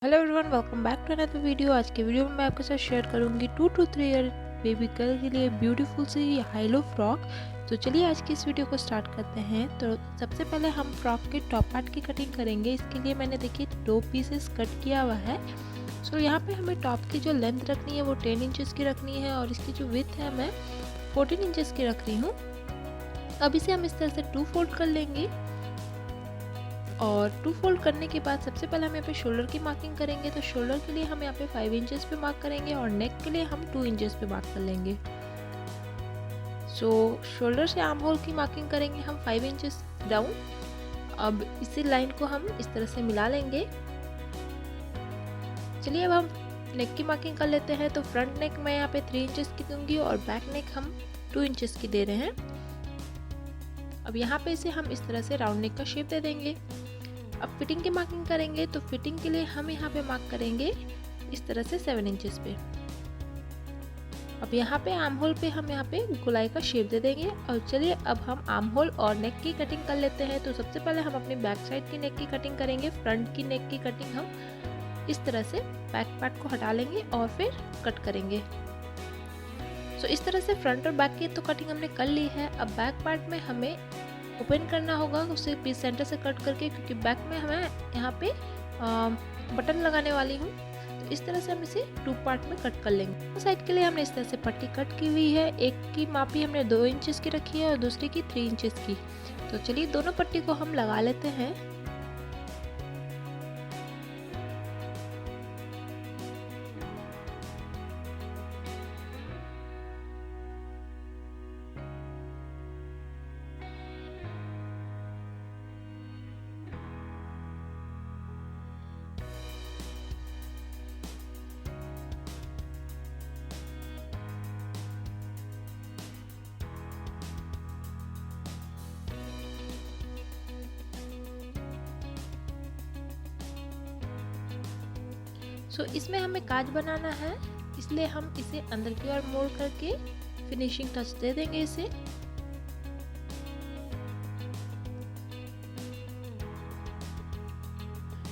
Hello everyone, welcome back to another video. आज के video में मैं आपके साथ शेयर करूंगी 2 to 3 ईयर बेबी गर्ल के लिए ब्यूटीफुल सी हाई-लो फ्रॉक। तो चलिए आज की इस वीडियो को स्टार्ट करते हैं। तो सबसे पहले हम फ्रॉक के टॉप पार्ट की कटिंग करेंगे। इसके लिए मैंने देखिए 2 पीसेस कट किया हुआ है। सो यहाँ पे हमें टॉप की जो लेंथ रखनी है वो 10 इंचेस की रखनी है और इसकी जो विड्थ है मैं 14 इंचेस की रख रही हूँ। अब इसे हम इस तरह से 2 फोल्ड कर लेंगे और 2 फोल्ड करने के बाद सबसे पहले हम यहाँ पे शोल्डर की मार्किंग करेंगे। तो शोल्डर के लिए हम यहाँ पे 5 इंचेस पे मार्क करेंगे और नेक के लिए हम 2 इंचेस पे मार्क कर लेंगे। सो शोल्डर से आर्म होल की मार्किंग करेंगे हम 5 इंचेस डाउन। अब इसी लाइन को हम इस तरह से मिला लेंगे। चलिए अब हम नेक की मार्किंग कर लेते हैं। तो फ्रंट नेक मैं यहाँ पे 3 इंचेस की दूंगी और बैक नेक हम 2 इंचेस की दे रहे हैं। अब यहाँ पे इसे हम इस तरह से राउंड नेक का शेप दे देंगे। अब फिटिंग की मार्किंग करेंगे। तो फिटिंग के लिए हम यहाँ पे मार्क करेंगे इस तरह से 7 इंचेस पे। अब यहाँ पे आर्म होल पे हम यहाँ पे गोलाई का शेप दे देंगे। और चलिए अब हम आर्म होल और नेक की कटिंग कर लेते हैं। तो सबसे पहले हम अपनी बैक साइड की नेक की कटिंग करेंगे। फ्रंट की नेक की कटिंग हम इस तरह से बैक पार्ट को हटा लेंगे और फिर कट करेंगे। तो इस तरह से फ्रंट और बैक की तो कटिंग हमने कर ली है। अब बैक पार्ट में हमें ओपन करना होगा उसे पीस सेंटर से कट करके, क्योंकि बैक में हमें यहाँ पे बटन लगाने वाली हूँ। तो इस तरह से हम इसे 2 पार्ट में कट कर लेंगे। साइड के लिए हमने इस तरह से पट्टी कट की हुई है। एक की मापी हमने 2 इंचेस की रखी है और दूसरी की 3 इंचेस की। तो चलिए दोनों पट्टी को हम लगा लेते हैं। सो इसमें हमें काज बनाना है, इसलिए हम इसे अंदर की ओर मोड़ करके फिनिशिंग टच दे देंगे इसे।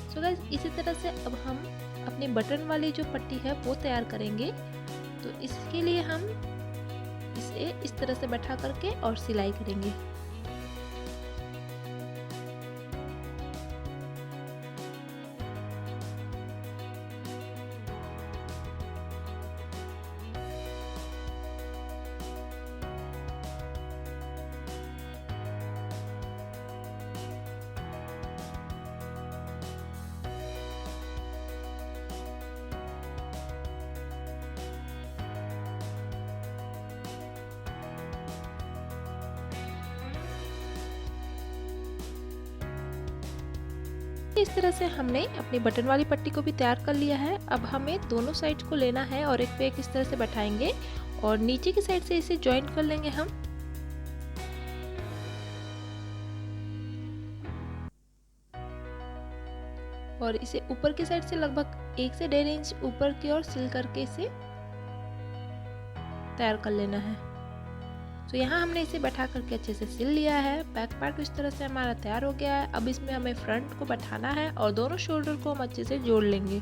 सो गाइस इसी तरह से अब हम अपनी बटन वाली जो पट्टी है वो तैयार करेंगे। तो इसके लिए हम इसे इस तरह से बैठा करके और सिलाई करेंगे। इस तरह से हमने अपनी बटन वाली पट्टी को भी तैयार कर लिया है। अब हमें दोनों साइड को लेना है और एक पे एक इस तरह से बैठाएंगे और नीचे की साइड से इसे जॉइंट कर लेंगे हम। और इसे ऊपर की साइड से लगभग 1 से 1.5 इंच ऊपर की ओर सिल करके इसे तैयार कर लेना है। तो यहाँ हमने इसे बैठा करके अच्छे से सिल लिया है। बैक पार्ट इस तरह से हमारा तैयार हो गया है। अब इसमें हमें फ्रंट को बैठाना है और दोनों शोल्डर को हम अच्छे से जोड़ लेंगे।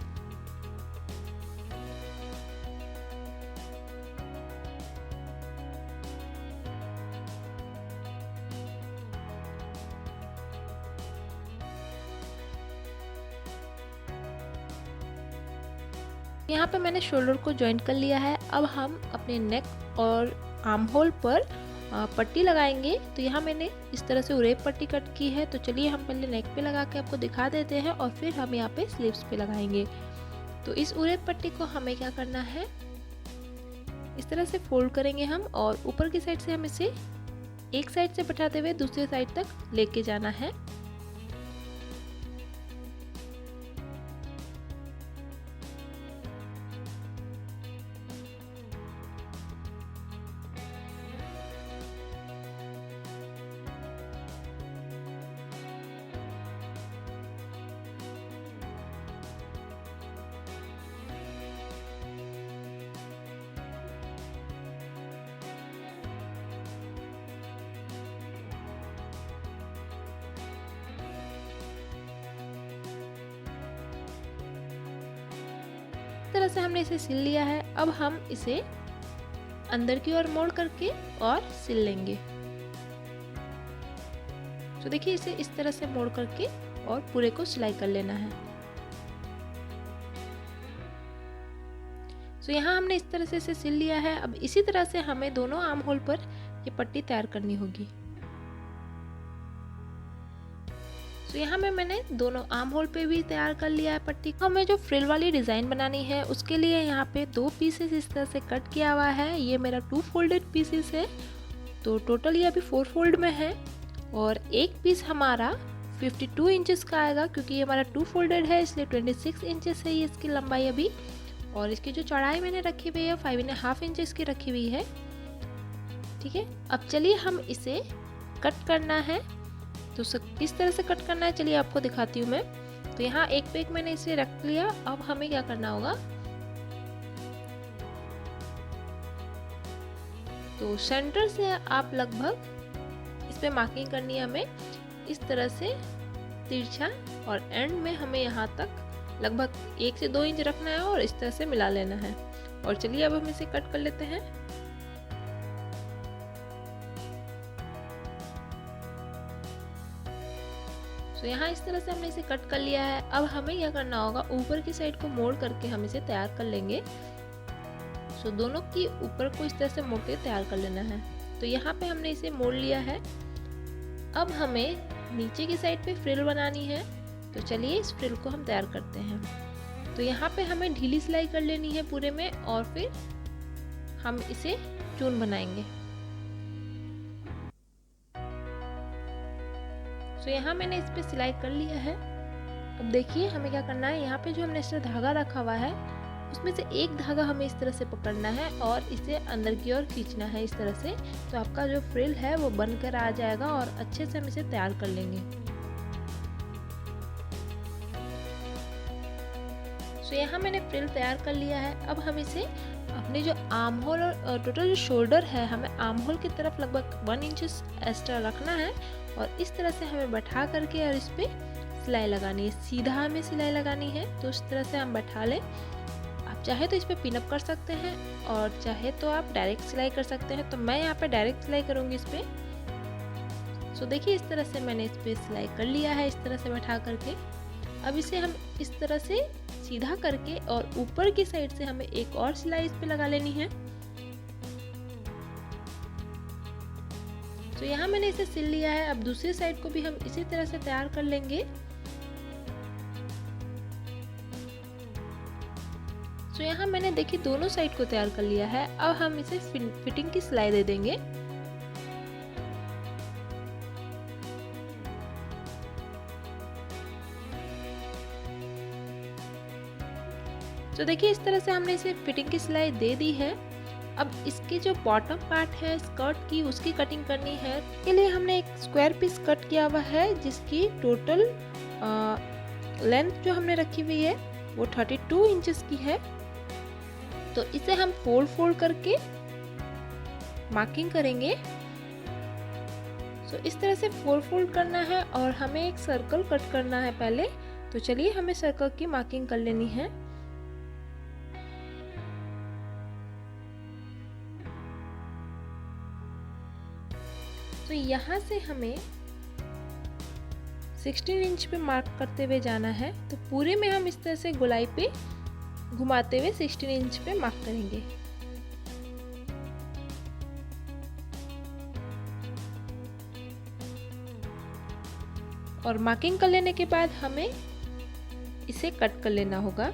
यहाँ पे मैंने शोल्डर को जॉइंट कर लिया है। अब हम अपने नेक और आर्म होल पर पट्टी लगाएंगे। तो यहाँ मैंने इस तरह से उरेब पट्टी कट की है। तो चलिए हम पहले नेक पे लगा के आपको दिखा देते हैं और फिर हम यहाँ पे स्लीव्स पे लगाएंगे। तो इस उरेब पट्टी को हमें क्या करना है, इस तरह से फोल्ड करेंगे हम और ऊपर की साइड से हम इसे एक साइड से बैठाते हुए दूसरी साइड तक लेके जाना है। इस तरह से हमने इसे सिल लिया है। अब हम इसे अंदर की ओर मोड़ करके और सिल लेंगे। तो देखिए इसे इस तरह से मोड़ करके और पूरे को सिलाई कर लेना है। तो यहाँ हमने इस तरह से इसे सिल लिया है। अब इसी तरह से हमें दोनों आर्म होल पर ये पट्टी तैयार करनी होगी। तो यहाँ मैंने दोनों आर्म होल पे भी तैयार कर लिया है पट्टी को। हमें जो फ्रिल वाली डिज़ाइन बनानी है उसके लिए यहाँ पे 2 पीसेस इस तरह से कट किया हुआ है। ये मेरा 2 फोल्डेड पीसेस है, तो टोटल ये अभी 4 फोल्ड में है। और एक पीस हमारा 52 इंचेस का आएगा, क्योंकि ये हमारा 2 फोल्डेड है इसलिए 26 इंचेस है ये इसकी लंबाई अभी। और इसकी जो चौड़ाई मैंने रखी हुई है 5.5 इंचेस की रखी हुई है। ठीक है, अब चलिए हम इसे कट करना है। तो किस तरह से कट करना है चलिए आपको दिखाती हूँ मैं। तो यहाँ एक पे एक मैंने इसे रख लिया। अब हमें क्या करना होगा, तो सेंटर से आप लगभग इस पे मार्किंग करनी है हमें इस तरह से तिरछा, और एंड में हमें यहाँ तक लगभग 1 से 2 इंच रखना है और इस तरह से मिला लेना है। और चलिए अब हम इसे कट कर लेते हैं। तो यहाँ इस तरह से हमने इसे कट कर लिया है। अब हमें क्या करना होगा, ऊपर की साइड को मोड़ करके हम इसे तैयार कर लेंगे। तो दोनों की ऊपर को इस तरह से मोड़ के तैयार कर लेना है। तो यहाँ पे हमने इसे मोड़ लिया है। अब हमें नीचे की साइड पे फ्रिल बनानी है। तो चलिए इस फ्रिल को हम तैयार करते हैं। तो यहाँ पे हमें ढीली सिलाई कर लेनी है पूरे में, और फिर हम इसे चून बनाएंगे। तो यहाँ मैंने इस पे सिलाई कर लिया है। अब देखिए हमें क्या करना है, यहाँ पे जो हमने इसका धागा रखा हुआ है उसमें से एक धागा हमें इस तरह से पकड़ना है और इसे अंदर की ओर खींचना है इस तरह से। तो आपका जो फ्रिल है वो बनकर आ जाएगा और अच्छे से हम इसे तैयार कर लेंगे। तो यहाँ मैंने फ्रिल तैयार कर लिया है। अब हम इसे अपने जो आर्म होल और टोटल जो शोल्डर है हमें आर्म होल की तरफ लगभग 1 इंच एक्स्ट्रा रखना है, और इस तरह से हमें बैठा करके और इस पे सिलाई लगानी है। सीधा हमें सिलाई लगानी है। तो इस तरह से हम बैठा लें। आप चाहे तो इस पे पिनअप कर सकते हैं और चाहे तो आप डायरेक्ट सिलाई कर सकते हैं। तो मैं यहाँ पे डायरेक्ट सिलाई करूँगी इस पे। सो देखिए इस तरह से मैंने इस पे सिलाई कर लिया है, इस तरह से बैठा करके। अब इसे हम इस तरह से सीधा करके और ऊपर की साइड से हमें एक और सिलाई इस पे लगा लेनी है। तो यहाँ मैंने इसे सिल लिया है। अब दूसरी साइड को भी हम इसी तरह से तैयार कर लेंगे। तो यहाँ मैंने देखिए दोनों साइड को तैयार कर लिया है। अब हम इसे फिटिंग की सिलाई दे देंगे। तो देखिए इस तरह से हमने इसे फिटिंग की सिलाई दे दी है। अब इसकी जो बॉटम पार्ट है स्कर्ट की उसकी कटिंग करनी है। इसके लिए हमने एक स्क्वायर पीस कट किया हुआ है जिसकी टोटल लेंथ जो हमने रखी हुई है वो 32 इंचेस की है। तो इसे हम फोल्ड करके मार्किंग करेंगे। तो इस तरह से फोल्ड करना है और हमें एक सर्कल कट करना है पहले। तो चलिए हमें सर्कल की मार्किंग कर लेनी है। तो यहाँ से हमें 16 इंच पे मार्क करते हुए जाना है। तो पूरे में हम इस तरह से गोलाई पे घुमाते हुए 16 इंच पे मार्क करेंगे। और मार्किंग कर लेने के बाद हमें इसे कट कर लेना होगा।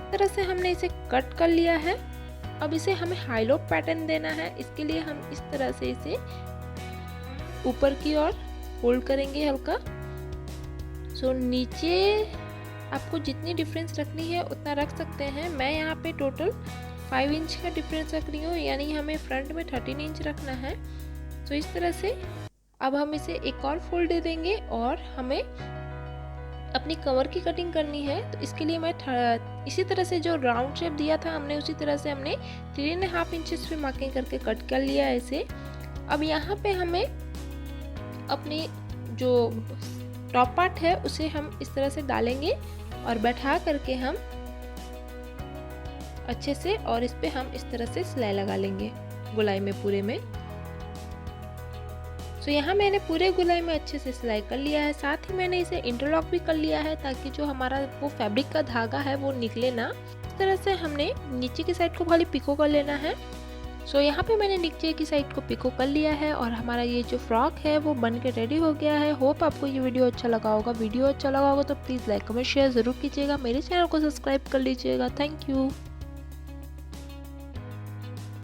तरह से हमने इसे कट कर लिया है। अब इसे हमें हाईलोप पैटर्न देना है। इसके लिए हम इस तरह से इसे ऊपर की ओर फोल्ड करेंगे हल्का। सो नीचे आपको जितनी डिफरेंस रखनी है उतना रख सकते हैं। मैं यहाँ पे टोटल 5 इंच का डिफरेंस रख रही हूँ, यानी हमें फ्रंट में 13 इंच रखना है। तो इस तरह से अब हम इसे एक और फोल्ड दे देंगे और हमें अपनी कमर की कटिंग करनी है। तो इसके लिए मैं इसी तरह से जो राउंड शेप दिया था हमने, उसी तरह से हमने 3.5 इंचेस पे मार्किंग करके कट कर लिया है इसे। अब यहाँ पे हमें अपनी जो टॉप पार्ट है उसे हम इस तरह से डालेंगे और बैठा करके हम अच्छे से, और इस पे हम इस तरह से सिलाई लगा लेंगे गोलाई में पूरे में। तो यहाँ मैंने पूरे गोलाई में अच्छे से सिलाई कर लिया है। साथ ही मैंने इसे इंटरलॉक भी कर लिया है ताकि जो हमारा वो फैब्रिक का धागा है वो निकले ना। इस तरह से हमने नीचे की साइड को खाली पिको कर लेना है। सो यहाँ पे मैंने नीचे की साइड को पिको कर लिया है और हमारा ये जो फ्रॉक है वो बन के रेडी हो गया है। होप आपको ये वीडियो अच्छा लगा होगा। वीडियो अच्छा लगा होगा तो प्लीज़ लाइक कमेंट शेयर ज़रूर कीजिएगा। मेरे चैनल को सब्सक्राइब कर लीजिएगा। Thank you.